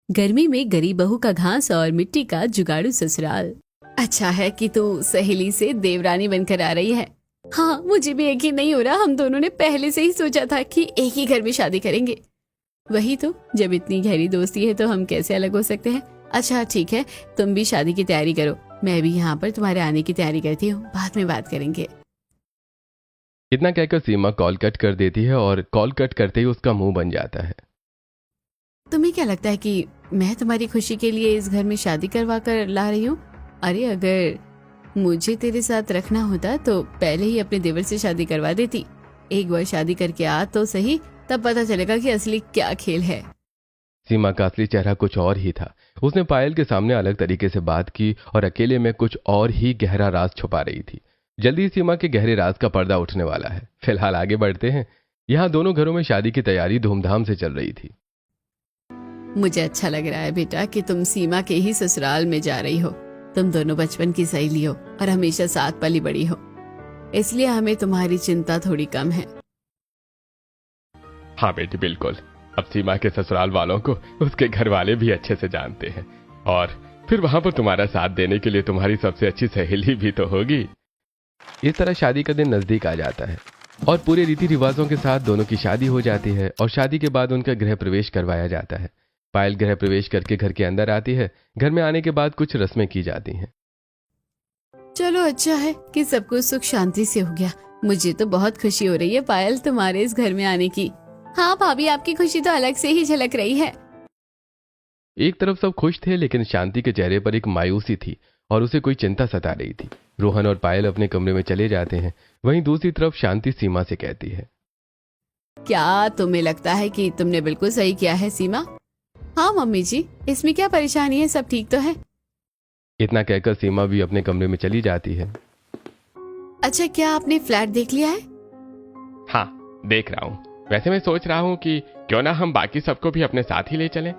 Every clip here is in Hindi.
गर्मी में गरीब बहू का घास और मिट्टी का जुगाड़ू ससुराल। अच्छा है कि तू सहेली से देवरानी बनकर आ रही है। हाँ, मुझे भी यकीन नहीं हो रहा, हम दोनों ने पहले से ही सोचा था कि एक ही घर में शादी करेंगे। वही तो, जब इतनी गहरी दोस्ती है तो हम कैसे अलग हो सकते हैं। अच्छा ठीक है, तुम भी शादी की तैयारी करो, मैं भी यहाँ पर तुम्हारे आने की तैयारी करती हूँ, बाद में बात करेंगे। इतना कहकर सीमा कॉल कट कर देती है और कॉल कट करते ही उसका मुंह बन जाता है। तुम्हें क्या लगता है कि मैं तुम्हारी खुशी के लिए इस घर में शादी करवा कर ला रही हूँ? अरे अगर मुझे तेरे साथ रखना होता तो पहले ही अपने देवर से शादी करवा देती। एक बार शादी करके आ तो सही, तब पता चलेगा कि असली क्या खेल है। सीमा का असली चेहरा कुछ और ही था। उसने पायल के सामने अलग तरीके से बात की और अकेले में कुछ और ही गहरा राज छुपा रही थी। जल्दी ही सीमा के गहरे राज का पर्दा उठने वाला है। फिलहाल आगे बढ़ते हैं। यहाँ दोनों घरों में शादी की तैयारी धूमधाम से चल रही थी। मुझे अच्छा लग रहा है बेटा कि तुम सीमा के ही ससुराल में जा रही हो। तुम दोनों बचपन की सहेली हो और हमेशा साथ पली बड़ी हो, इसलिए हमें तुम्हारी चिंता थोड़ी कम है। हाँ बेटी, बिल्कुल। अब सीमा के ससुराल वालों को उसके घर वाले भी अच्छे से जानते हैं और फिर वहां पर तुम्हारा साथ देने के लिए तुम्हारी सबसे अच्छी सहेली भी तो होगी। इस तरह शादी का दिन नजदीक आ जाता है और पूरे रीति रिवाजों के साथ दोनों की शादी हो जाती है और शादी के बाद उनका गृह प्रवेश करवाया जाता है। पायल गृह प्रवेश करके घर के अंदर आती है। घर में आने के बाद कुछ रस्में की जाती हैं। चलो अच्छा है कि सब कुछ सुख शांति से हो गया। मुझे तो बहुत खुशी हो रही है पायल तुम्हारे इस घर में आने की। हाँ भाभी, आपकी खुशी तो अलग से ही झलक रही है। एक तरफ सब खुश थे, लेकिन शांति के चेहरे पर एक मायूसी थी और उसे कोई चिंता सता रही थी। रोहन और पायल अपने कमरे में चले जाते हैं। वहीं दूसरी तरफ शांति सीमा से कहती है, क्या तुम्हें लगता है कि तुमने बिल्कुल सही किया है सीमा? हाँ मम्मी जी, इसमें क्या परेशानी है, सब ठीक तो है। इतना कहकर सीमा भी अपने कमरे में चली जाती है। अच्छा, क्या आपने फ्लैट देख लिया है? हाँ, देख रहा हूँ। वैसे मैं सोच रहा हूँ कि क्यों ना हम बाकी सबको भी अपने साथ ही ले चलें।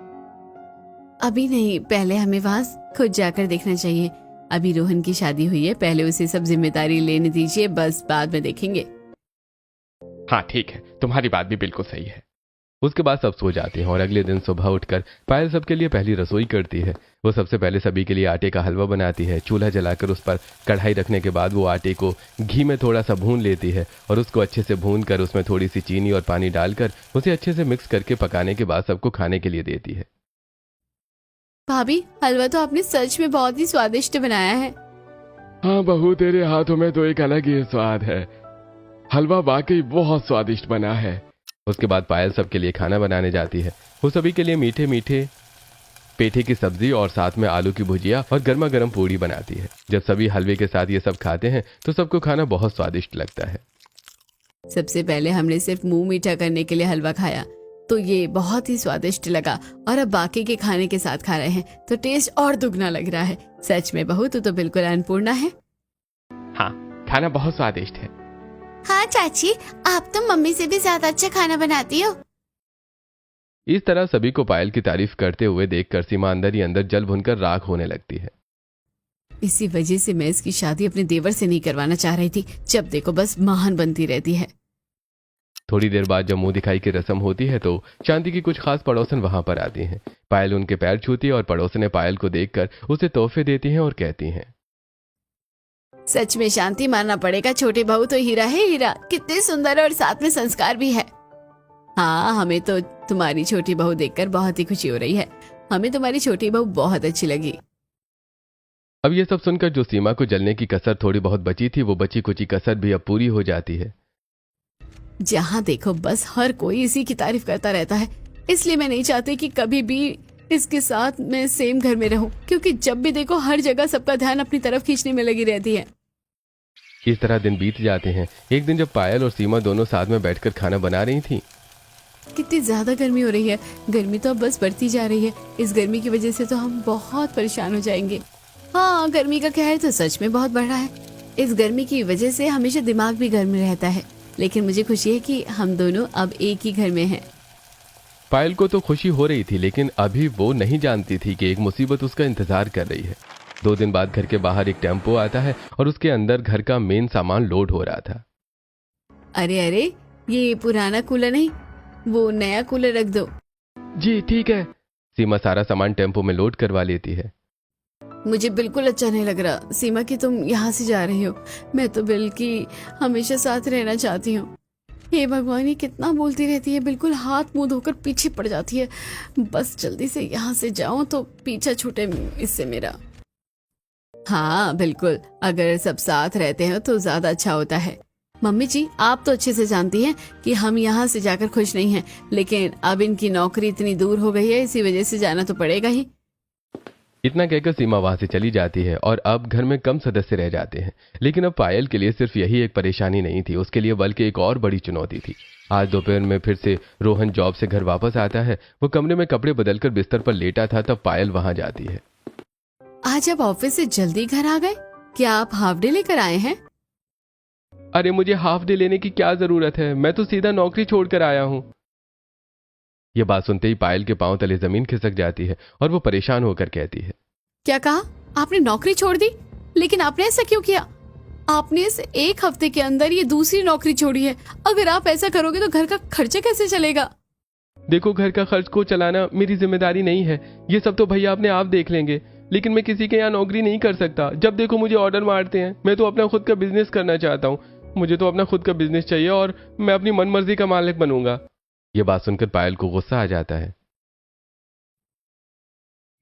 अभी नहीं, पहले हमें वहाँ खुद जाकर देखना चाहिए। अभी रोहन की शादी हुई है, पहले उसे सब जिम्मेदारी लेने दीजिए, बस बाद में देखेंगे। हाँ ठीक है, तुम्हारी बात भी बिल्कुल सही है। उसके बाद सब सो जाते हैं और अगले दिन सुबह उठकर पायल सबके लिए पहली रसोई करती है। वो सबसे पहले सभी के लिए आटे का हलवा बनाती है। चूल्हा जलाकर उस पर कढ़ाई रखने के बाद वो आटे को घी में थोड़ा सा भून लेती है और उसको अच्छे से भून कर उसमें थोड़ी सी चीनी और पानी डालकर उसे अच्छे से मिक्स करके पकाने के बाद सबको खाने के लिए देती है। भाभी, हलवा तो आपने सच में बहुत ही स्वादिष्ट बनाया है। हाँ बहू, तेरे हाथों में तो एक अलग ही स्वाद है। हलवा वाकई बहुत स्वादिष्ट बना है। उसके बाद पायल सबके लिए खाना बनाने जाती है। वो सभी के लिए मीठे मीठे पेठे की सब्जी और साथ में आलू की भुजिया और गर्मा गर्म पूड़ी बनाती है। जब सभी हलवे के साथ ये सब खाते हैं तो सबको खाना बहुत स्वादिष्ट लगता है। सबसे पहले हमने सिर्फ मुंह मीठा करने के लिए हलवा खाया तो ये बहुत ही स्वादिष्ट लगा, और अब बाकी के खाने के साथ खा रहे हैं तो टेस्ट और दुगना लग रहा है। सच में बहू, तू तो बिल्कुल अन्नपूर्णा है। हाँ, खाना बहुत स्वादिष्ट है। हाँ चाची, आप तो मम्मी से भी ज्यादा अच्छा खाना बनाती हो। इस तरह सभी को पायल की तारीफ करते हुए देखकर सीमा अंदर ही अंदर जल भुनकर राख होने लगती है। इसी वजह से मैं इसकी शादी अपने देवर से नहीं करवाना चाह रही थी। जब देखो बस महान बनती रहती है। थोड़ी देर बाद जब मुंह दिखाई की रस्म होती है तो शांति की कुछ खास पड़ोसन वहां पर आती हैं। पायल उनके पैर छूती है और पड़ोसने पायल को देखकर उसे तोहफे देती हैं और कहती हैं, सच में शांति मानना पड़ेगा, छोटी बहू तो हीरा है हीरा, कितनी सुंदर और साथ में संस्कार भी है। हाँ, हमें तो तुम्हारी छोटी बहू देखकर बहुत ही खुशी हो रही है। हमें तुम्हारी छोटी बहू बहुत अच्छी लगी। अब ये सब सुनकर जो सीमा को जलने की कसर थोड़ी बहुत बची थी, वो बची कुची कसर भी अब पूरी हो जाती है। जहाँ देखो बस हर कोई इसी की तारीफ करता रहता है, इसलिए मैं नहीं चाहती कि कभी भी इसके साथ मैं सेम घर में रहूं, क्योंकि जब भी देखो हर जगह सबका ध्यान अपनी तरफ खींचने में लगी रहती है। इस तरह दिन बीत जाते हैं। एक दिन जब पायल और सीमा दोनों साथ में बैठकर खाना बना रही थी। कितनी ज्यादा गर्मी हो रही है। गर्मी तो अब बस बढ़ती जा रही है। इस गर्मी की वजह से तो हम बहुत परेशान हो जाएंगे। हाँ, गर्मी का कहर तो सच में बहुत बढ़ रहा है। इस गर्मी की वजह से हमेशा दिमाग भी गर्म रहता है, लेकिन मुझे खुशी है कि हम दोनों अब एक ही घर में हैं। पायल को तो खुशी हो रही थी, लेकिन अभी वो नहीं जानती थी कि एक मुसीबत उसका इंतजार कर रही है। 2 दिन बाद घर के बाहर एक टेम्पो आता है और उसके अंदर घर का मेन सामान लोड हो रहा था। अरे अरे, ये पुराना कूलर नहीं, वो नया कूलर रख दो। जी ठीक है। सीमा सारा सामान टेम्पो में लोड करवा लेती है। मुझे बिल्कुल अच्छा नहीं लग रहा सीमा कि तुम यहाँ से जा रही हो। मैं तो बिल की हमेशा साथ रहना चाहती हूँ। हे भगवान, ये कितना बोलती रहती है, बिल्कुल हाथ मुंह धोकर पीछे पड़ जाती है। बस जल्दी से यहाँ से जाऊं तो पीछा छूटे इससे मेरा। हाँ बिल्कुल, अगर सब साथ रहते हैं तो ज्यादा अच्छा होता है। मम्मी जी, आप तो अच्छे से जानती हैं कि हम यहाँ से जाकर खुश नहीं हैं, लेकिन अब इनकी नौकरी इतनी दूर हो गई है, इसी वजह से जाना तो पड़ेगा ही। इतना कहकर सीमा वहां से चली जाती है और अब घर में कम सदस्य रह जाते हैं। लेकिन अब पायल के लिए सिर्फ यही एक परेशानी नहीं थी, उसके लिए बल्कि एक और बड़ी चुनौती थी। आज दोपहर में फिर से रोहन जॉब से घर वापस आता है। वो कमरे में कपड़े बदलकर बिस्तर पर लेटा था, तब पायल वहां जाती है। आज आप ऑफिस से जल्दी घर आ गए? क्या आप हाफ डे लेकर आए हैं? अरे मुझे हाफ डे लेने की क्या जरूरत है, मैं तो सीधा नौकरी छोड़कर आया हूँ। यह बात सुनते ही पायल के पांव तले जमीन खिसक जाती है और वो परेशान होकर कहती है, क्या कहा? आपने नौकरी छोड़ दी? लेकिन आपने ऐसा क्यों किया? आपने इस एक हफ्ते के अंदर ये दूसरी नौकरी छोड़ी है। अगर आप ऐसा करोगे तो घर का खर्चा कैसे चलेगा? देखो, घर का खर्च को चलाना मेरी जिम्मेदारी नहीं है, ये सब तो भैया अपने आप देख लेंगे। लेकिन मैं किसी के यहाँ नौकरी नहीं कर सकता। जब देखो मुझे ऑर्डर मारते हैं। मैं तो अपना खुद का बिजनेस करना चाहता हूँ। मुझे तो अपना खुद का बिजनेस चाहिए और मैं अपनी मनमर्जी का मालिक बनूंगा। यह बात सुनकर पायल को गुस्सा आ जाता है।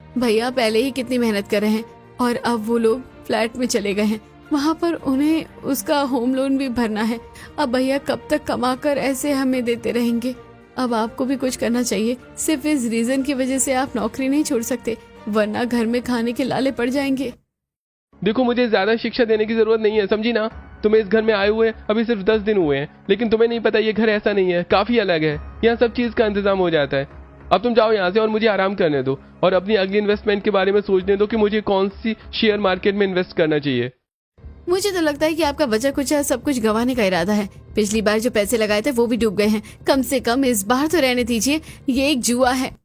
भैया पहले ही कितनी मेहनत कर रहे हैं और अब वो लोग फ्लैट में चले गए हैं, वहां पर उन्हें उसका होम लोन भी भरना है। अब भैया कब तक कमाकर ऐसे हमें देते रहेंगे? अब आपको भी कुछ करना चाहिए। सिर्फ इस रीजन की वजह से आप नौकरी नहीं छोड़ सकते, वरना घर में खाने के लाले पड़ जाएंगे। देखो, मुझे ज्यादा शिक्षा देने की जरूरत नहीं है, समझी ना। तुम्हें इस घर में आए हुए अभी सिर्फ 10 दिन हुए हैं, लेकिन तुम्हें नहीं पता ये घर ऐसा नहीं है, काफी अलग है। यहाँ सब चीज का इंतजाम हो जाता है। अब तुम जाओ यहाँ से और मुझे आराम करने दो और अपनी अगली इन्वेस्टमेंट के बारे में सोचने दो कि मुझे कौन सी शेयर मार्केट में इन्वेस्ट करना चाहिए। मुझे तो लगता है कि आपका बचा कुचा सब कुछ गंवाने का इरादा है। पिछली बार जो पैसे लगाए थे वो भी डूब गए हैं। कम से कम इस बार तो रहने दीजिए, ये एक जुआ है।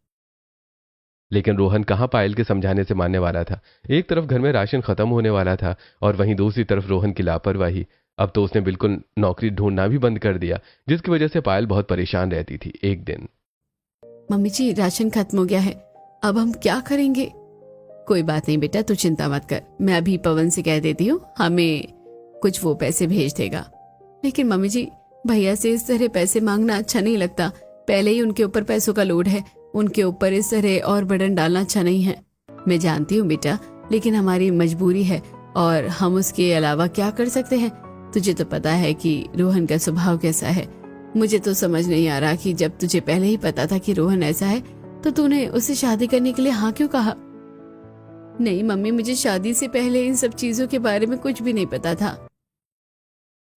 लेकिन रोहन कहाँ पायल के समझाने से मानने वाला था। एक तरफ घर में राशन खत्म होने वाला था और वहीं दूसरी तरफ रोहन की लापरवाही। अब तो उसने बिल्कुल नौकरी ढूंढना भी बंद कर दिया, जिसकी वजह से पायल बहुत परेशान रहती थी। एक दिन, मम्मी जी, राशन खत्म हो गया है, अब हम क्या करेंगे? कोई बात नहीं बेटा, तू चिंता मत कर। मैं अभी पवन से कह देती हूँ, हमें कुछ वो पैसे भेज देगा। लेकिन मम्मी जी, भैया से इस तरह पैसे मांगना अच्छा नहीं लगता। पहले ही उनके ऊपर पैसों का लोड है, उनके ऊपर इस तरह और बर्डन डालना अच्छा नहीं है। मैं जानती हूँ बेटा, लेकिन हमारी मजबूरी है और हम उसके अलावा क्या कर सकते हैं? तुझे तो पता है कि रोहन का स्वभाव कैसा है। मुझे तो समझ नहीं आ रहा कि जब तुझे पहले ही पता था कि रोहन ऐसा है तो तूने उससे शादी करने के लिए हाँ क्यों कहा? नहीं मम्मी, मुझे शादी से पहले इन सब चीजों के बारे में कुछ भी नहीं पता था।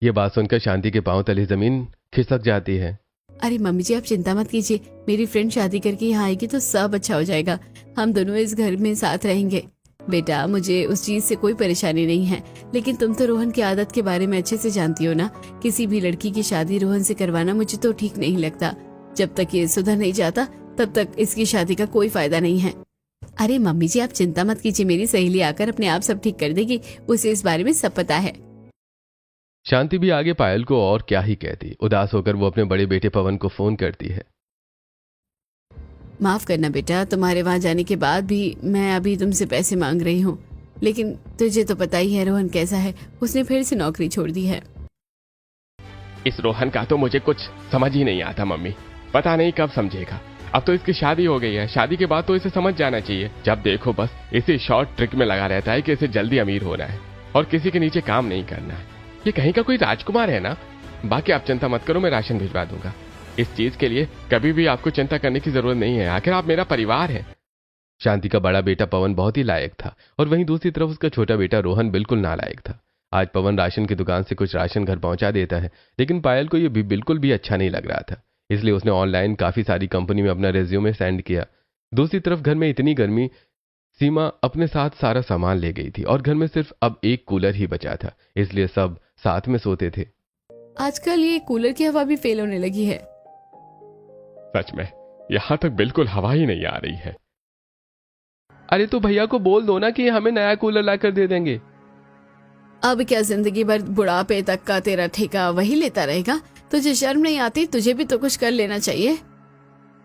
ये बात सुनकर शांति के पांव तले जमीन खिसक जाती है। अरे मम्मी जी, आप चिंता मत कीजिए। मेरी फ्रेंड शादी करके यहाँ आएगी तो सब अच्छा हो जाएगा। हम दोनों इस घर में साथ रहेंगे। बेटा, मुझे उस चीज से कोई परेशानी नहीं है, लेकिन तुम तो रोहन की आदत के बारे में अच्छे से जानती हो ना। किसी भी लड़की की शादी रोहन से करवाना मुझे तो ठीक नहीं लगता। जब तक ये सुधर नहीं जाता तब तक इसकी शादी का कोई फायदा नहीं है। अरे मम्मी जी, आप चिंता मत कीजिए, मेरी सहेली आकर अपने आप सब ठीक कर देगी। उसे इस बारे में सब पता है। शांति भी आगे पायल को और क्या ही कहती। उदास होकर वो अपने बड़े बेटे पवन को फोन करती है। माफ करना बेटा, तुम्हारे वहां जाने के बाद भी मैं अभी तुमसे पैसे मांग रही हूँ, लेकिन तुझे तो पता ही है रोहन कैसा है। उसने फिर से नौकरी छोड़ दी है। इस रोहन का तो मुझे कुछ समझ ही नहीं आता मम्मी। पता नहीं कब समझेगा। अब तो इसकी शादी हो गई है, शादी के बाद तो इसे समझ जाना चाहिए। जब देखो बस इसी शॉर्ट ट्रिक में लगा रहता है कि इसे जल्दी अमीर होना है और किसी के नीचे काम नहीं करना है। ये कहीं का कोई राजकुमार है ना। बाकी आप चिंता मत करो, मैं राशन भिजवा दूंगा। इस चीज के लिए कभी भी आपको चिंता करने की जरूरत नहीं है, आखिर आप मेरा परिवार है। शांति का बड़ा बेटा पवन बहुत ही लायक था और वहीं दूसरी तरफ उसका छोटा बेटा रोहन बिल्कुल नालायक था। आज पवन राशन की दुकान से कुछ राशन घर पहुंचा देता है, लेकिन पायल को यह भी बिल्कुल भी अच्छा नहीं लग रहा था। इसलिए उसने ऑनलाइन काफी सारी कंपनी में अपना रेज्यूमे सेंड किया। दूसरी तरफ घर में इतनी गर्मी, सीमा अपने साथ सारा सामान ले गई थी और घर में सिर्फ अब एक कूलर ही बचा था, इसलिए सब साथ में सोते थे। आजकल ये कूलर की हवा भी फेल होने लगी है। सच में यहां तक बिल्कुल हवा ही नहीं आ रही है। अरे तो भैया को बोल दो ना कि हमें नया कूलर लाकर दे देंगे। अब क्या जिंदगी भर बुढ़ापे तक का तेरा ठेका वही लेता रहेगा? तुझे शर्म नहीं आती? तुझे भी तो कुछ कर लेना चाहिए।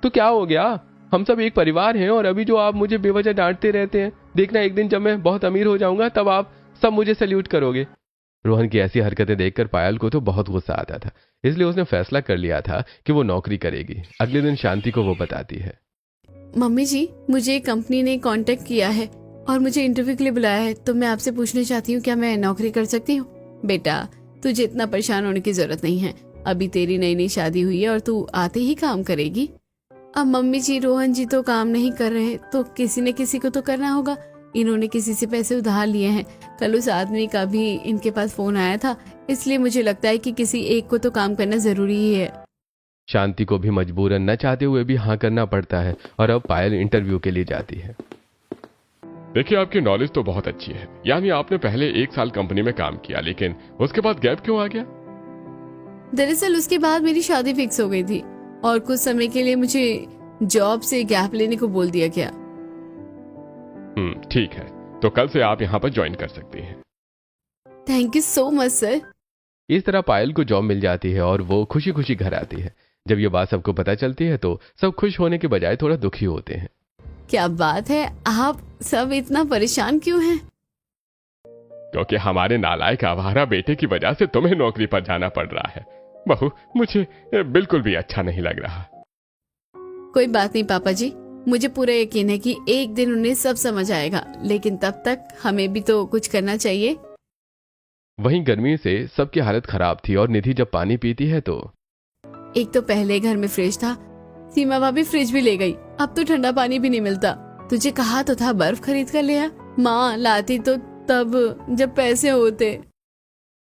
तो क्या हो गया? हम सब एक परिवार हैं, और अभी जो आप मुझे बेवजह डांटते रहते हैं, देखना एक दिन जब मैं बहुत अमीर हो जाऊंगा तब आप सब मुझे सैल्यूट करोगे। रोहन की ऐसी हरकतें देखकर पायल को तो बहुत गुस्सा आता था, इसलिए उसने फैसला कर लिया था कि वो नौकरी करेगी। अगले दिन शांति को वो बताती है, मम्मी जी, मुझे कंपनी ने कांटेक्ट किया है और मुझे इंटरव्यू के लिए बुलाया है, तो मैं आपसे पूछना चाहती हूँ क्या मैं नौकरी कर सकती हूँ? बेटा, तुझे इतना परेशान होने की जरूरत नहीं है, अभी तेरी नई नई शादी हुई है और तू आते ही काम करेगी। अब मम्मी जी, रोहन जी तो काम नहीं कर रहे, तो किसी न किसी को तो करना होगा। इन्होंने किसी से पैसे उधार लिए हैं, कल उस आदमी का भी इनके पास फोन आया था, इसलिए मुझे लगता है कि किसी एक को तो काम करना जरूरी ही है। शांति को भी मजबूरन न चाहते हुए भी हाँ करना पड़ता है, और अब पायल इंटरव्यू के लिए जाती है। देखिए, आपकी नॉलेज तो बहुत अच्छी है, यानी आपने पहले 1 साल कंपनी में काम किया, लेकिन उसके बाद गैप क्यों आ गया? दरअसल उसके बाद मेरी शादी फिक्स हो गई थी और कुछ समय के लिए मुझे जॉब से गैप लेने को बोल दिया गया। ठीक है, तो कल से आप यहाँ पर ज्वाइन कर सकती हैं। Thank you so much sir. इस तरह पायल को जॉब मिल जाती है और वो खुशी खुशी घर आती है। जब ये बात सबको पता चलती है तो सब खुश होने के बजाय थोड़ा दुखी होते हैं। क्या बात है, आप सब इतना परेशान क्यों हैं? क्योंकि हमारे नालायक आवारा बेटे की वजह से तुम्हें नौकरी पर जाना पड़ रहा है। बहू, मुझे बिल्कुल भी अच्छा नहीं लग रहा। कोई बात नहीं पापा जी, मुझे पूरा यकीन है कि एक दिन उन्हें सब समझ आएगा, लेकिन तब तक हमें भी तो कुछ करना चाहिए। वहीं गर्मी से सबकी हालत खराब थी, और निधि जब पानी पीती है तो एक तो पहले घर में फ्रिज था, सीमा भाभी फ्रिज भी ले गई, अब तो ठंडा पानी भी नहीं मिलता। तुझे कहा तो था बर्फ खरीद कर ले आ, माँ लाती तो तब जब पैसे होते।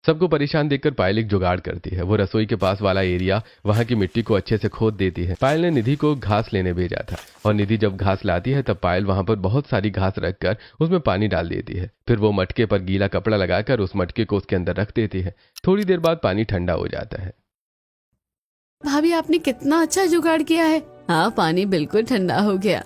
सबको परेशान देखकर पायल एक जुगाड़ करती है। वो रसोई के पास वाला एरिया, वहां की मिट्टी को अच्छे से खोद देती है। पायल ने निधि को घास लेने भेजा था, और निधि जब घास लाती है तब पायल वहां पर बहुत सारी घास रखकर उसमें पानी डाल देती है। फिर वो मटके पर गीला कपड़ा लगाकर उस मटके को उसके अंदर रख देती है। थोड़ी देर बाद पानी ठंडा हो जाता है। भाभी, आपने कितना अच्छा जुगाड़ किया है। हाँ, पानी बिल्कुल ठंडा हो गया।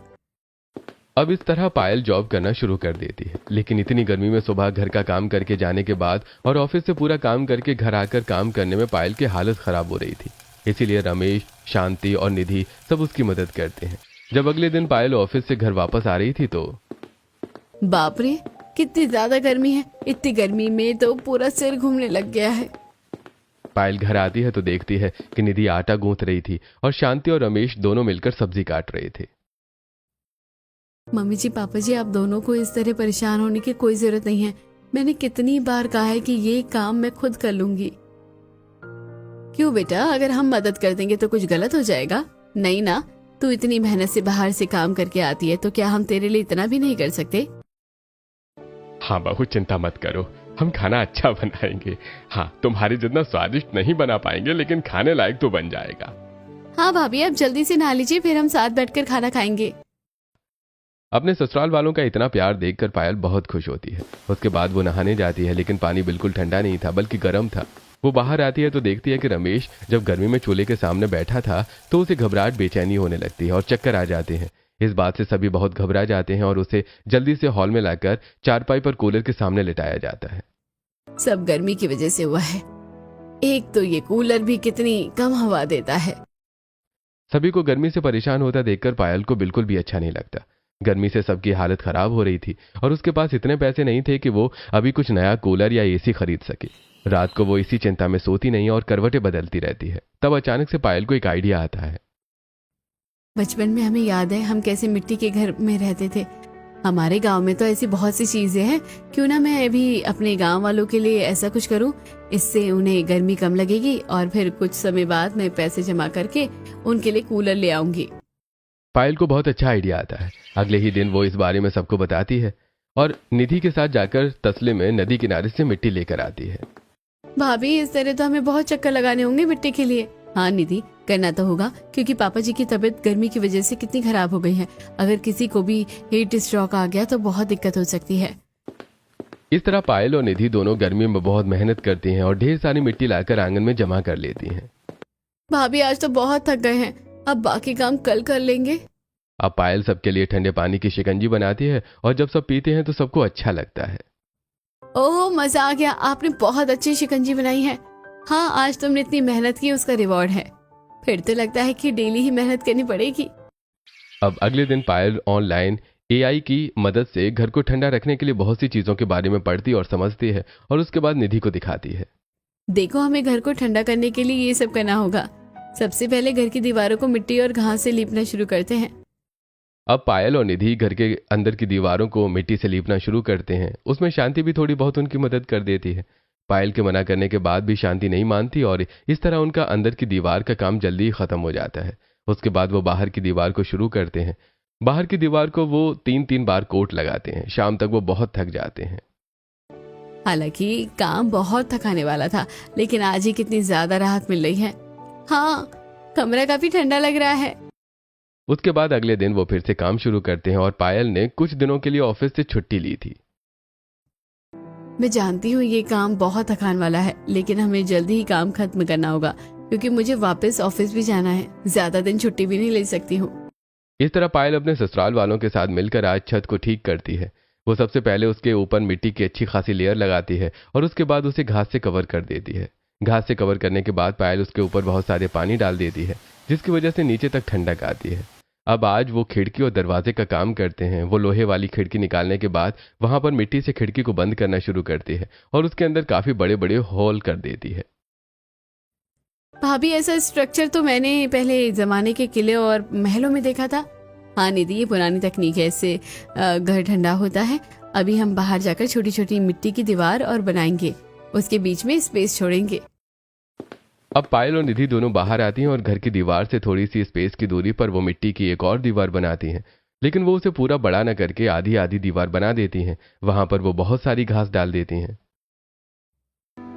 अब इस तरह पायल जॉब करना शुरू कर देती है, लेकिन इतनी गर्मी में सुबह घर का काम करके जाने के बाद और ऑफिस से पूरा काम करके घर आकर काम करने में पायल की हालत खराब हो रही थी। इसीलिए रमेश, शांति और निधि सब उसकी मदद करते हैं। जब अगले दिन पायल ऑफिस से घर वापस आ रही थी तो बाप रे, कितनी ज्यादा गर्मी है। इतनी गर्मी में तो पूरा सिर घूमने लग गया है। पायल घर आती है तो देखती है कि निधि आटा गूंथ रही थी और शांति और रमेश दोनों मिलकर सब्जी काट रहे थे। मम्मी जी, पापा जी, आप दोनों को इस तरह परेशान होने की कोई जरूरत नहीं है। मैंने कितनी बार कहा है कि ये काम मैं खुद कर लूंगी। क्यों बेटा, अगर हम मदद कर देंगे तो कुछ गलत हो जाएगा? नहीं ना, तू इतनी मेहनत से बाहर से काम करके आती है, तो क्या हम तेरे लिए इतना भी नहीं कर सकते? हाँ बहू, चिंता मत करो, हम खाना अच्छा बनाएंगे। हाँ, तुम्हारे जितना स्वादिष्ट नहीं बना पाएंगे, लेकिन खाने लायक तो बन जाएगा। हाँ भाभी, अब जल्दी से नहा लीजिए, फिर हम साथ बैठकर खाना खाएंगे। अपने ससुराल वालों का इतना प्यार देखकर पायल बहुत खुश होती है। उसके बाद वो नहाने जाती है, लेकिन पानी बिल्कुल ठंडा नहीं था, बल्कि गर्म था। वो बाहर आती है तो देखती है कि रमेश जब गर्मी में चूल्हे के सामने बैठा था तो उसे घबराहट, बेचैनी होने लगती है और चक्कर आ जाते हैं। इस बात से सभी बहुत घबरा जाते हैं और उसे जल्दी से हॉल में लाकर चारपाई पर कूलर के सामने लिटाया जाता है। सब गर्मी की वजह से हुआ है। एक तो ये कूलर भी कितनी कम हवा देता है। सभी को गर्मी से परेशान होता देखकर पायल को बिल्कुल भी अच्छा नहीं लगता। गर्मी से सबकी हालत खराब हो रही थी और उसके पास इतने पैसे नहीं थे कि वो अभी कुछ नया कूलर या एसी खरीद सके। रात को वो इसी चिंता में सोती नहीं और करवटें बदलती रहती है। तब अचानक से पायल को एक आइडिया आता है। बचपन में हमें याद है हम कैसे मिट्टी के घर में रहते थे। हमारे गांव में तो ऐसी बहुत सी चीजें हैं, क्यों ना मैं अभी अपने गांव वालों के लिए ऐसा कुछ करूं, इससे उन्हें गर्मी कम लगेगी और फिर कुछ समय बाद मैं पैसे जमा करके उनके लिए कूलर ले आऊंगी। पायल को बहुत अच्छा आइडिया आता है। अगले ही दिन वो इस बारे में सबको बताती है और निधि के साथ जाकर तसले में नदी किनारे से मिट्टी लेकर आती है। भाभी, इस तरह तो हमें बहुत चक्कर लगाने होंगे मिट्टी के लिए। हाँ निधि, करना तो होगा, क्योंकि पापा जी की तबीयत गर्मी की वजह से कितनी खराब हो गई है। अगर किसी को भी हीट स्ट्रोक आ गया तो बहुत दिक्कत हो सकती है। इस तरह पायल और निधि दोनों गर्मी में बहुत मेहनत करती हैं और ढेर सारी मिट्टी लाकर आंगन में जमा कर लेती हैं। भाभी, आज तो बहुत थक गए हैं, अब बाकी काम कल कर लेंगे। अब पायल सबके लिए ठंडे पानी की शिकंजी बनाती है और जब सब पीते हैं तो सबको अच्छा लगता है। ओह, मजा आ गया, आपने बहुत अच्छी शिकंजी बनाई है। हाँ, आज तुमने इतनी मेहनत की, उसका रिवॉर्ड है। फिर तो लगता है कि डेली ही मेहनत करनी पड़ेगी। अब अगले दिन पायल ऑनलाइन एआई की मदद से घर को ठंडा रखने के लिए बहुत सी चीजों के बारे में पढ़ती और समझती है और उसके बाद निधि को दिखाती है। देखो, हमें घर को ठंडा करने के लिए ये सब करना होगा। सबसे पहले घर की दीवारों को मिट्टी और घास से लीपना शुरू करते हैं। अब पायल और निधि घर के अंदर की दीवारों को मिट्टी से लीपना शुरू करते हैं। उसमें शांति भी थोड़ी बहुत उनकी मदद कर देती है। पायल के मना करने के बाद भी शांति नहीं मानती और इस तरह उनका अंदर की दीवार का काम जल्दी ही खत्म हो जाता है। उसके बाद वो बाहर की दीवार को शुरू करते हैं। बाहर की दीवार को वो 3-3 बार कोट लगाते हैं। शाम तक वो बहुत थक जाते हैं। हालांकि काम बहुत थकाने वाला था, लेकिन आज ही कितनी ज्यादा राहत मिल रही है। हाँ, कमरा काफी ठंडा लग रहा है। उसके बाद अगले दिन वो फिर से काम शुरू करते हैं और पायल ने कुछ दिनों के लिए ऑफिस से छुट्टी ली थी। मैं जानती हूँ ये काम बहुत थकान वाला है, लेकिन हमें जल्दी ही काम खत्म करना होगा क्योंकि मुझे वापस ऑफिस भी जाना है। ज्यादा दिन छुट्टी भी नहीं ले सकती हूँ। इस तरह पायल अपने ससुराल वालों के साथ मिलकर आज छत को ठीक करती है। वो सबसे पहले उसके ऊपर मिट्टी की अच्छी खासी लेयर लगाती है और उसके बाद उसे घास से कवर कर देती है। घास से कवर करने के बाद पायल उसके ऊपर बहुत सारे पानी डाल देती है, जिसकी वजह से नीचे तक ठंडक आती है। अब आज वो खिड़की और दरवाजे का काम करते हैं। वो लोहे वाली खिड़की निकालने के बाद वहां पर मिट्टी से खिड़की को बंद करना शुरू करती है और उसके अंदर काफी बड़े बड़े होल कर देती है। भाभी, ऐसा स्ट्रक्चर तो मैंने पहले जमाने के किले और महलों में देखा था। हाँ निधि, ये पुरानी तकनीक है, इससे घर ठंडा होता है। अभी हम बाहर जाकर छोटी छोटी मिट्टी की दीवार और बनाएंगे, उसके बीच में स्पेस छोड़ेंगे। अब पायल और निधि दोनों बाहर आती हैं और घर की दीवार से थोड़ी सी स्पेस की दूरी पर वो मिट्टी की एक और दीवार बनाती हैं, लेकिन वो उसे पूरा बड़ा न करके आधी आधी दीवार बना देती हैं। वहां पर वो बहुत सारी घास डाल देती हैं।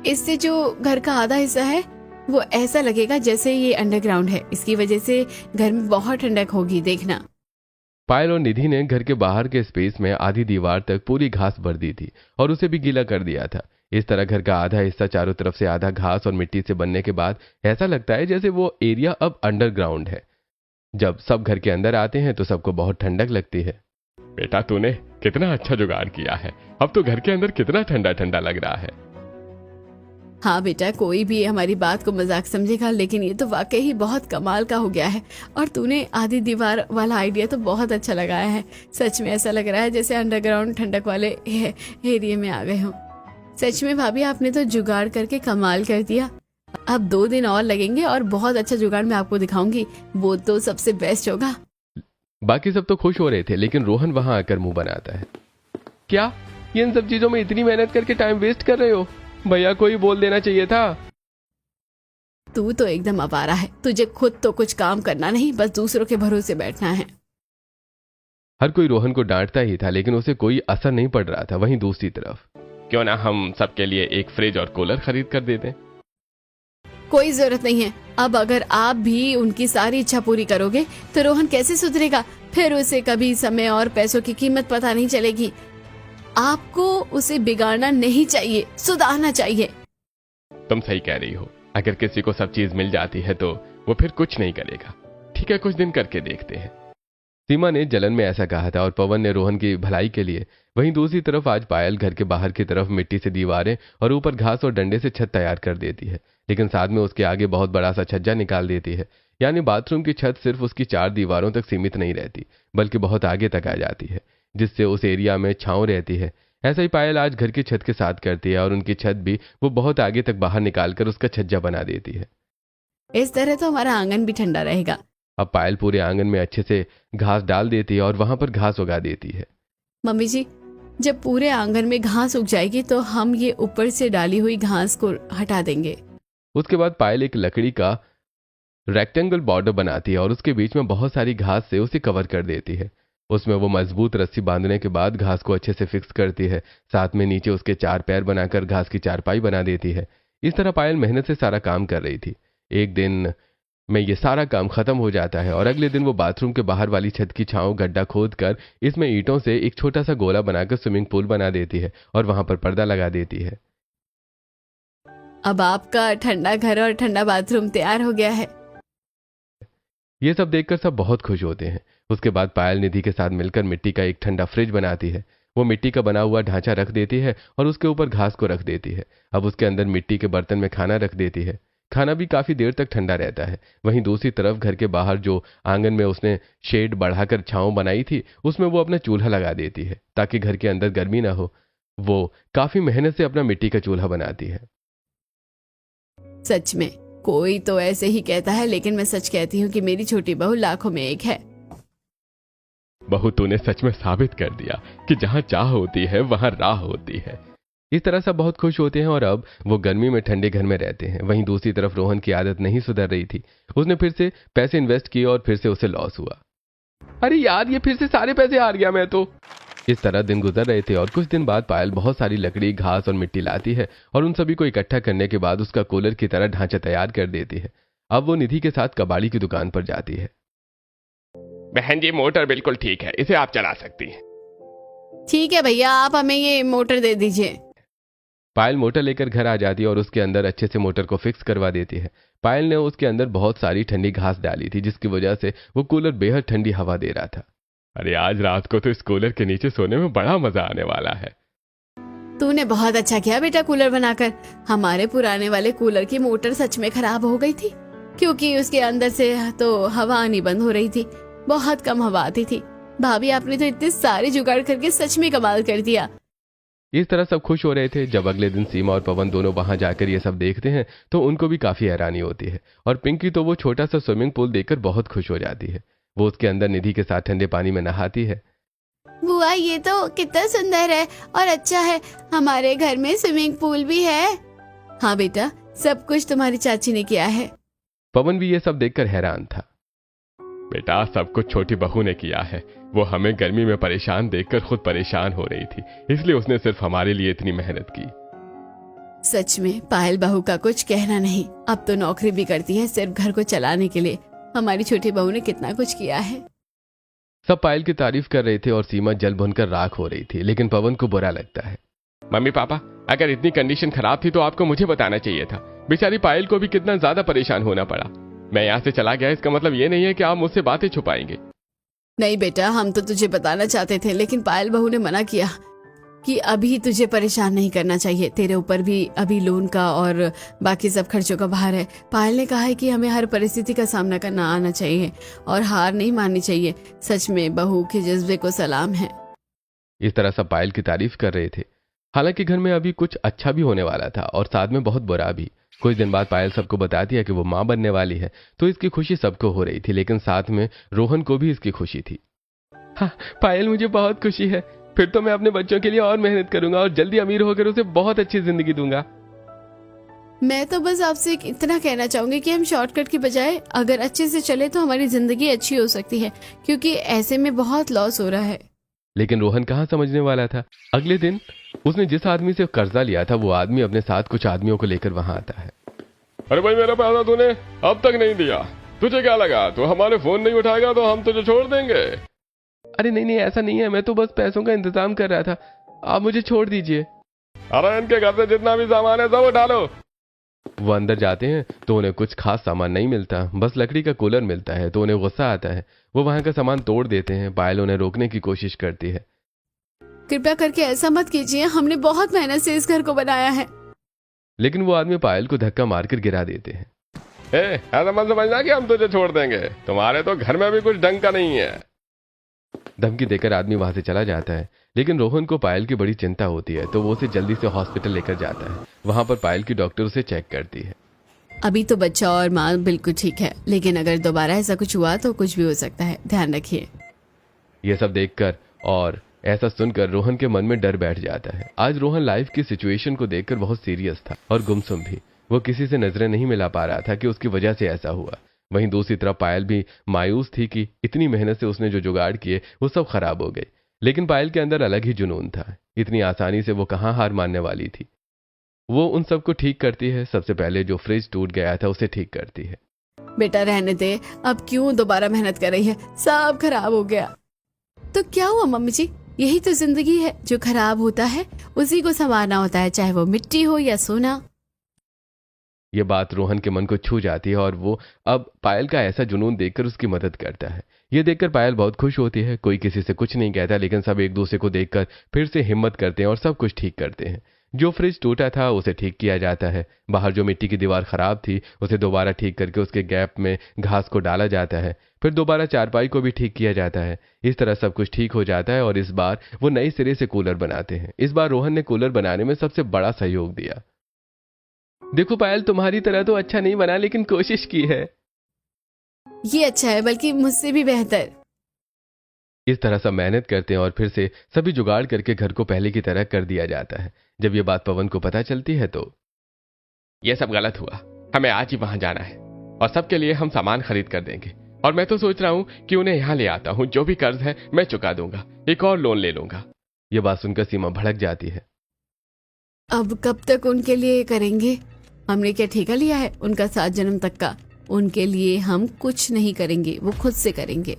इससे जो घर का आधा हिस्सा है वो ऐसा लगेगा जैसे ये अंडरग्राउंड है। इसकी वजह से घर में बहुत ठंडक होगी, देखना। पायल और निधि ने घर के बाहर के स्पेस में आधी दीवार तक पूरी घास भर दी थी और उसे भी गीला कर दिया था। इस तरह घर का आधा हिस्सा चारों तरफ से आधा घास और मिट्टी से बनने के बाद ऐसा लगता है जैसे वो एरिया अब अंडरग्राउंड है। जब सब घर के अंदर आते हैं तो सबको बहुत ठंडक लगती है। बेटा, तूने कितना अच्छा जुगाड़ किया है। अब तो घर के अंदर कितना ठंडा ठंडा लग रहा है। हाँ बेटा, कोई भी हमारी बात को मजाक समझेगा, लेकिन ये तो वाकई ही बहुत कमाल का हो गया है। और तूने आधी दीवार वाला आइडिया तो बहुत अच्छा लगाया है। सच में ऐसा लग रहा है जैसे अंडरग्राउंड ठंडक वाले एरिया में आ गए हों। सच में भाभी, आपने तो जुगाड़ करके कमाल कर दिया। अब 2 दिन और लगेंगे और बहुत अच्छा जुगाड़ मैं आपको दिखाऊंगी। वो तो सबसे बेस्ट होगा। बाकी सब तो खुश हो रहे थे, लेकिन रोहन वहां आकर मुंह बनाता है। क्या इन सब चीजों में इतनी मेहनत करके टाइम वेस्ट कर रहे हो? भैया कोई बोल देना चाहिए था। तू तो एकदम आवारा है। तुझे खुद तो कुछ काम करना नहीं, बस दूसरों के भरोसे बैठना है। हर कोई रोहन को डांटता ही था, लेकिन उसे कोई असर नहीं पड़ रहा था। वहीं दूसरी तरफ, क्यों ना हम सबके लिए एक फ्रिज और कूलर खरीद कर दे दें? कोई जरूरत नहीं है। अब अगर आप भी उनकी सारी इच्छा पूरी करोगे तो रोहन कैसे सुधरेगा? फिर उसे कभी समय और पैसों की कीमत पता नहीं चलेगी। आपको उसे बिगाड़ना नहीं चाहिए, सुधारना चाहिए। तुम सही कह रही हो। अगर किसी को सब चीज मिल जाती है तो वो फिर कुछ नहीं करेगा। ठीक है, कुछ दिन करके देखते हैं। सीमा ने जलन में ऐसा कहा था और पवन ने रोहन की भलाई के लिए। वहीं दूसरी तरफ आज पायल घर के बाहर की तरफ मिट्टी से दीवारें और ऊपर घास और डंडे से छत तैयार कर देती है, लेकिन साथ में उसके आगे बहुत बड़ा सा छज्जा निकाल देती है। यानी बाथरूम की छत सिर्फ उसकी 4 दीवारों तक सीमित नहीं रहती, बल्कि बहुत आगे तक आ जाती है, जिससे उस एरिया में छांव रहती है। ऐसा ही पायल आज घर की छत के साथ करती है और उनकी छत भी वो बहुत आगे तक बाहर निकालकर उसका छज्जा बना देती है। इस तरह तो हमारा आंगन भी ठंडा रहेगा। अब पायल पूरे आंगन में अच्छे से घास डाल देती है और वहां पर घास उगा देती है। मम्मी जी, जब पूरे आंगन में घास उग जाएगी तो हम ये ऊपर से डाली हुई घास को हटा देंगे। उसके बाद पायल एक लकड़ी का रेक्टेंगल बॉर्डर बनाती है और उसके बीच में बहुत सारी घास से उसे कवर कर देती है। उसमें वो मजबूत रस्सी बांधने के बाद घास को अच्छे से फिक्स करती है। साथ में नीचे उसके 4 पैर बनाकर घास की चारपाई बना देती है। इस तरह पायल मेहनत से सारा काम कर रही थी। एक दिन में ये सारा काम खत्म हो जाता है और अगले दिन वो बाथरूम के बाहर वाली छत की छांव गड्ढा खोद कर इसमें ईंटों से एक छोटा सा गोला बनाकर स्विमिंग पूल बना देती है और वहां पर पर्दा लगा देती है। अब आपका ठंडा घर और ठंडा बाथरूम तैयार हो गया है। ये सब देखकर सब बहुत खुश होते हैं। उसके बाद पायल निधि के साथ मिलकर मिट्टी का एक ठंडा फ्रिज बनाती है। वो मिट्टी का बना हुआ ढांचा रख देती है और उसके ऊपर घास को रख देती है। अब उसके अंदर मिट्टी के बर्तन में खाना रख देती है। खाना भी काफी देर तक ठंडा रहता है। वहीं दूसरी तरफ घर के बाहर जो आंगन में उसने शेड बढ़ाकर छांव बनाई थी, उसमें वो अपना चूल्हा लगा देती है ताकि घर के अंदर गर्मी ना हो। वो काफी मेहनत से अपना मिट्टी का चूल्हा बनाती है। सच में कोई तो ऐसे ही कहता है, लेकिन मैं सच कहती हूँ कि मेरी छोटी बहू लाखों में एक है। बहू, तूने सच में साबित कर दिया कि जहां चाह होती है वहां राह होती है। इस तरह सब बहुत खुश होते हैं और अब वो गर्मी में ठंडे घर में रहते हैं। वहीं दूसरी तरफ रोहन की आदत नहीं सुधर रही थी। उसने फिर से पैसे इन्वेस्ट किए और फिर से उसे लॉस हुआ। अरे यार, ये फिर से सारे पैसे हार गया मैं तो। इस तरह दिन गुजर रहे थे और कुछ दिन बाद पायल बहुत सारी लकड़ी, घास और मिट्टी लाती है और उन सभी को इकट्ठा करने के बाद उसका कूलर की तरह ढांचा तैयार कर देती है। अब वो निधि के साथ कबाड़ी की दुकान पर जाती है। बहन जी, मोटर बिल्कुल ठीक है, इसे आप चला सकती हैं। ठीक है भैया, आप हमें ये मोटर दे दीजिए। पायल मोटर लेकर घर आ जाती है और उसके अंदर अच्छे से मोटर को फिक्स करवा देती है। पायल ने उसके अंदर बहुत सारी ठंडी घास डाली थी, जिसकी वजह से वो कूलर बेहद ठंडी हवा दे रहा था। अरे आज रात को तो इस कूलर के नीचे सोने में बड़ा मजा आने वाला है। तूने बहुत अच्छा किया बेटा कूलर बनाकर। हमारे पुराने वाले कूलर की मोटर सच में खराब हो गई थी, क्योंकि उसके अंदर से तो हवा आनी बंद हो रही थी। बहुत कम हवा आती थी। भाभी, आपने तो इतने सारे जुगाड़ करके सच में कमाल कर दिया। इस तरह सब खुश हो रहे थे। जब अगले दिन सीमा और पवन दोनों वहां जाकर ये सब देखते हैं तो उनको भी काफी हैरानी होती है। और पिंकी तो वो छोटा सा स्विमिंग पूल देखकर बहुत खुश हो जाती है। वो उसके अंदर निधि के साथ ठंडे पानी में नहाती है। बुआ, ये तो कितना सुंदर है और अच्छा है। हमारे घर में स्विमिंग पूल भी है। हाँ बेटा, सब कुछ तुम्हारी चाची ने किया है। पवन भी ये सब देखकर हैरान था। बेटा, सब कुछ छोटी बहू ने किया है। वो हमें गर्मी में परेशान देखकर खुद परेशान हो रही थी, इसलिए उसने सिर्फ हमारे लिए इतनी मेहनत की। सच में पायल बहू का कुछ कहना नहीं। अब तो नौकरी भी करती है सिर्फ घर को चलाने के लिए। हमारी छोटी बहू ने कितना कुछ किया है। सब पायल की तारीफ कर रहे थे और सीमा जल भुनकर राख हो रही थी, लेकिन पवन को बुरा लगता है। मम्मी पापा, अगर इतनी कंडीशन खराब थी तो आपको मुझे बताना चाहिए था। बेचारी पायल को भी कितना ज्यादा परेशान होना पड़ा। मैं यहाँ से चला गया, इसका मतलब ये नहीं है कि आप मुझसे बातें छुपाएंगे। नहीं बेटा, हम तो तुझे बताना चाहते थे, लेकिन पायल बहू ने मना किया कि अभी तुझे परेशान नहीं करना चाहिए। तेरे ऊपर भी अभी लोन का और बाकी सब खर्चों का भार है। पायल ने कहा है कि हमें हर परिस्थिति का सामना करना आना चाहिए और हार नहीं माननी चाहिए। सच में बहू के जज्बे को सलाम है। इस तरह सब पायल की तारीफ कर रहे थे। हालांकि घर में अभी कुछ अच्छा भी होने वाला था और साथ में बहुत बुरा भी। कुछ दिन बाद पायल सबको बताती है कि वो मां बनने वाली है, तो इसकी खुशी सबको हो रही थी, लेकिन साथ में रोहन को भी इसकी खुशी थी। हाँ पायल, मुझे बहुत खुशी है। फिर तो मैं अपने बच्चों के लिए और मेहनत करूंगा और जल्दी अमीर होकर उसे बहुत अच्छी जिंदगी दूंगा। मैं तो बस आपसे इतना कहना चाहूंगी कि हम शॉर्टकट की बजाय अगर अच्छे से चले तो हमारी जिंदगी अच्छी हो सकती है, क्योंकि ऐसे में बहुत लॉस हो रहा है। लेकिन रोहन कहाँ समझने वाला था। अगले दिन उसने जिस आदमी से कर्जा लिया था वो आदमी अपने साथ कुछ आदमियों को लेकर वहां आता है। अरे भाई, मेरा पैसा तूने अब तक नहीं दिया। तुझे क्या लगा तू हमारे फोन नहीं उठाएगा तो हम तुझे छोड़ देंगे? अरे नहीं, ऐसा नहीं है। मैं तो बस पैसों का इंतजाम कर रहा था। आप मुझे छोड़ दीजिए। अरे इनके घर से जितना भी सामान है सब उठा लो। वो अंदर जाते हैं तो उन्हें कुछ खास सामान नहीं मिलता, बस लकड़ी का कूलर मिलता है। तो उन्हें गुस्सा आता है। वो वहां का सामान तोड़ देते हैं। पायल उन्हें रोकने की कोशिश करती है। कृपया करके ऐसा मत कीजिए, हमने बहुत मेहनत से इस घर को बनाया है। लेकिन वो आदमी पायल को धक्का मारकर गिरा देते हैं। ऐसा मत समझना कि हम तुझे छोड़ देंगे। तुम्हारे तो घर में भी कुछ ढंग का नहीं है। धमकी देकर आदमी वहां से चला जाता है। लेकिन रोहन को पायल की बड़ी चिंता होती है, तो वो उसे जल्दी से हॉस्पिटल लेकर जाता है। वहां पर पायल की डॉक्टर उसे चेक करती है। अभी तो बच्चा और माँ बिल्कुल ठीक है, लेकिन अगर दोबारा ऐसा कुछ हुआ तो कुछ भी हो सकता है, ध्यान रखिए। ये सब देखकर और ऐसा सुनकर रोहन के मन में डर बैठ जाता है। आज रोहन लाइफ की सिचुएशन को देखकर बहुत सीरियस था और गुमसुम भी। वो किसी से नजरें नहीं मिला पा रहा था कि उसकी वजह से ऐसा हुआ। वहीं दूसरी तरफ पायल भी मायूस थी कि इतनी मेहनत से उसने जो जुगाड़ किए वो सब खराब हो गए। लेकिन पायल के अंदर अलग ही जुनून था। इतनी आसानी से वो कहाँ हार मानने वाली थी। वो उन सबको ठीक करती है। सबसे पहले जो फ्रिज टूट गया था उसे ठीक करती है। बेटा रहने दे, अब क्यों दोबारा मेहनत कर रही है, सब खराब हो गया। तो क्या हुआ मम्मी जी, यही तो जिंदगी है। जो खराब होता है उसी को संवारना होता है, चाहे वो मिट्टी हो या सोना। ये बात रोहन के मन को छू जाती है और वो अब पायल का ऐसा जुनून देखकर उसकी मदद करता है। ये देखकर पायल बहुत खुश होती है। कोई किसी से कुछ नहीं कहता, लेकिन सब एक दूसरे को देखकर फिर से हिम्मत करते हैं और सब कुछ ठीक करते हैं। जो फ्रिज टूटा था उसे ठीक किया जाता है, बाहर जो मिट्टी की दीवार खराब थी उसे दोबारा ठीक करके उसके गैप में घास को डाला जाता है, फिर दोबारा चारपाई को भी ठीक किया जाता है। इस तरह सब कुछ ठीक हो जाता है और इस बार वो नए सिरे से कूलर बनाते हैं। इस बार रोहन ने कूलर बनाने में सबसे बड़ा सहयोग दिया। देखो पायल, तुम्हारी तरह तो अच्छा नहीं बना लेकिन कोशिश की है। ये अच्छा है, बल्कि मुझसे भी बेहतर। इस तरह सब मेहनत करते हैं और फिर से सभी जुगाड़ करके घर को पहले की तरह कर दिया जाता है। जब ये बात पवन को पता चलती है तो ये सब गलत हुआ, हमें आज ही वहां जाना है और सबके लिए हम सामान खरीद कर देंगे। और मैं तो सोच रहा हूं कि उन्हें यहां ले आता हूं, जो भी कर्ज है मैं चुका दूंगा, एक और लोन ले लूंगा। ये बात सुनकर सीमा भड़क जाती है। अब कब तक उनके लिए करेंगे? हमने क्या ठेका लिया है उनका 7 जन्म तक का? उनके लिए हम कुछ नहीं करेंगे, वो खुद से करेंगे।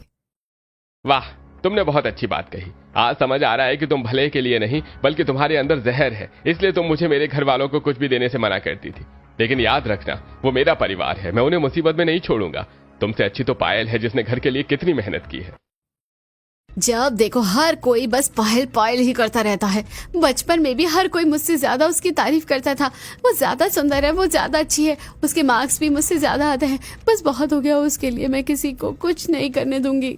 वाह, तुमने बहुत अच्छी बात कही। आज समझ आ रहा है कि तुम भले के लिए नहीं बल्कि तुम्हारे अंदर जहर है, इसलिए तुम मुझे मेरे घर वालों को कुछ भी देने से मना करती थी। लेकिन याद रखना, वो मेरा परिवार है, मैं उन्हें मुसीबत में नहीं छोड़ूंगा। तुमसे अच्छी तो पायल है, जिसने घर के लिए कितनी मेहनत की है। जब देखो हर कोई बस पायल पायल ही करता रहता है। बचपन में भी हर कोई मुझसे ज्यादा उसकी तारीफ करता था। वो ज्यादा सुंदर है, वो ज्यादा अच्छी है, उसके मार्क्स भी मुझसे ज्यादा आते हैं। बस बहुत हो गया उसके लिए, मैं किसी को कुछ नहीं करने दूंगी।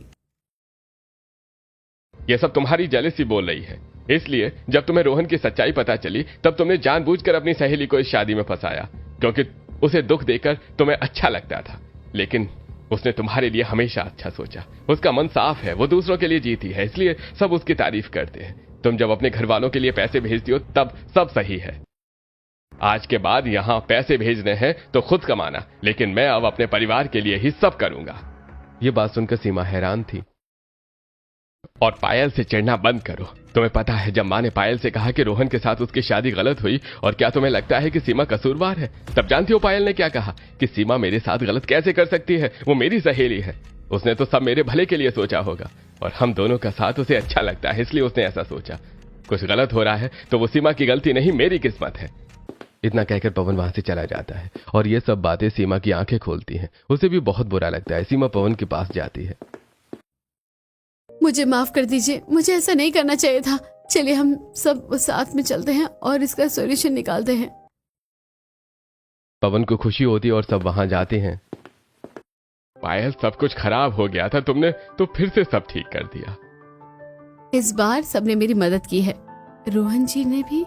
ये सब तुम्हारी जेलसी बोल रही है। इसलिए जब तुम्हें रोहन की सच्चाई पता चली तब तुमने जानबूझकर अपनी सहेली को इस शादी में फंसाया, क्योंकि उसे दुख देकर तुम्हें अच्छा लगता था। लेकिन उसने तुम्हारे लिए हमेशा अच्छा सोचा। उसका मन साफ है, वो दूसरों के लिए जीती है, इसलिए सब उसकी तारीफ करते हैं। तुम जब अपने घर वालों के लिए पैसे भेजती हो तब सब सही है। आज के बाद यहां पैसे भेजने हैं तो खुद कमाना, लेकिन मैं अब अपने परिवार के लिए ही सब करूंगा। ये बात सुनकर सीमा हैरान थी। और पायल से चिढ़ना बंद करो। तुम्हें पता है, जब माँ ने पायल से कहा कि रोहन के साथ उसकी शादी गलत हुई, और क्या तुम्हें लगता है कि सीमा कसूरवार है? तब जानती हो पायल ने क्या कहा कि सीमा मेरे साथ गलत कैसे कर सकती है, वो मेरी सहेली है। उसने तो सब मेरे भले के लिए सोचा होगा और हम दोनों का साथ उसे अच्छा लगता है, इसलिए उसने ऐसा सोचा। कुछ गलत हो रहा है तो वो सीमा की गलती नहीं, मेरी किस्मत है। इतना कहकर पवन वहां से चला जाता है और ये सब बातें सीमा की आंखें खोलती हैं। उसे भी बहुत बुरा लगता है। सीमा पवन के पास जाती है। मुझे माफ कर दीजिए, मुझे ऐसा नहीं करना चाहिए था। चलिए हम सब साथ में चलते हैं और इसका सॉल्यूशन निकालते हैं। पवन को खुशी होती है और सब वहां जाते हैं। पायल, सब कुछ खराब हो गया था, तुमने तो फिर से सब ठीक कर दिया। इस बार सबने मेरी मदद की है, रोहन जी ने भी।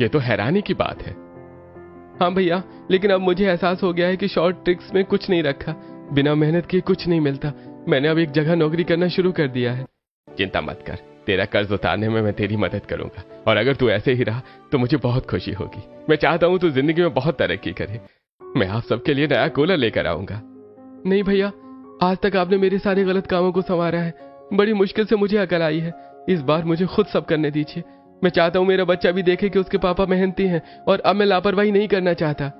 ये तो हैरानी की बात है। हाँ भैया, लेकिन अब मुझे एहसास हो गया है कि शॉर्ट ट्रिक्स में कुछ नहीं रखा। बिना मेहनत किए कुछ नहीं मिलता। मैंने अब एक जगह नौकरी करना शुरू कर दिया है। चिंता मत कर, तेरा कर्ज उतारने में मैं तेरी मदद करूंगा। और अगर तू ऐसे ही रहा तो मुझे बहुत खुशी होगी। मैं चाहता हूं तू जिंदगी में बहुत तरक्की करे। मैं आप सबके लिए नया कूलर लेकर आऊंगा। नहीं भैया, आज तक आपने मेरे सारे गलत कामों को संवारा है। बड़ी मुश्किल से मुझे अकल आई है। इस बार मुझे खुद सब करने दीजिए। मैं चाहता हूं मेरा बच्चा भी देखे कि उसके पापा मेहनती हैं और अब मैं लापरवाही नहीं करना चाहता।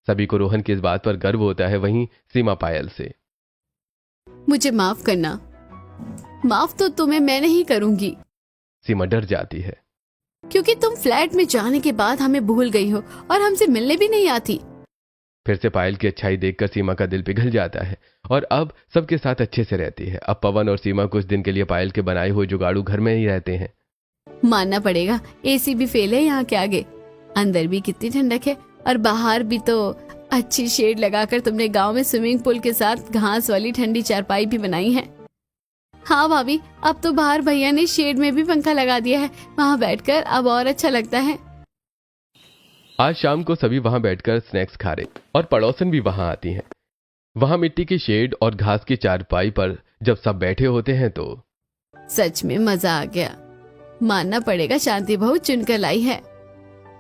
सभी को रोहन की इस बात पर गर्व होता है, वहीं सीमा पायल से। मुझे माफ करना। माफ तो तुम्हें मैं नहीं करूंगी। सीमा डर जाती है, क्योंकि तुम फ्लैट में जाने के बाद हमें भूल गई हो और हमसे मिलने भी नहीं आती। फिर से पायल की अच्छाई देखकर सीमा का दिल पिघल जाता है और अब सबके साथ अच्छे से रहती है। अब पवन और सीमा कुछ दिन के लिए पायल के बनाए हुए जुगाड़ू घर में ही रहते हैं। मानना पड़ेगा, एसी भी फेल है यहाँ के आगे। अंदर भी कितनी ठंडक है और बाहर भी तो अच्छी शेड लगाकर तुमने गांव में स्विमिंग पूल के साथ घास वाली ठंडी चारपाई भी बनाई है। हाँ भाभी, अब तो बाहर भैया ने शेड में भी पंखा लगा दिया है, वहाँ बैठकर अब और अच्छा लगता है। आज शाम को सभी वहां बैठकर स्नैक्स खा रहे और पड़ोसन भी वहां आती हैं। वहां मिट्टी की शेड और घास की चारपाई पर जब सब बैठे होते हैं तो सच में मजा आ गया। मानना पड़ेगा, शांति बहू चुनकर लाई है।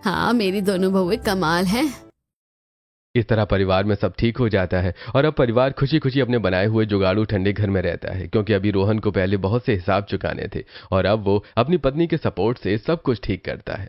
हाँ, मेरी दोनों बहुएं कमाल हैं। इस तरह परिवार में सब ठीक हो जाता है और अब परिवार खुशी खुशी अपने बनाए हुए जुगाड़ू ठंडे घर में रहता है, क्योंकि अभी रोहन को पहले बहुत से हिसाब चुकाने थे और अब वो अपनी पत्नी के सपोर्ट से सब कुछ ठीक करता है।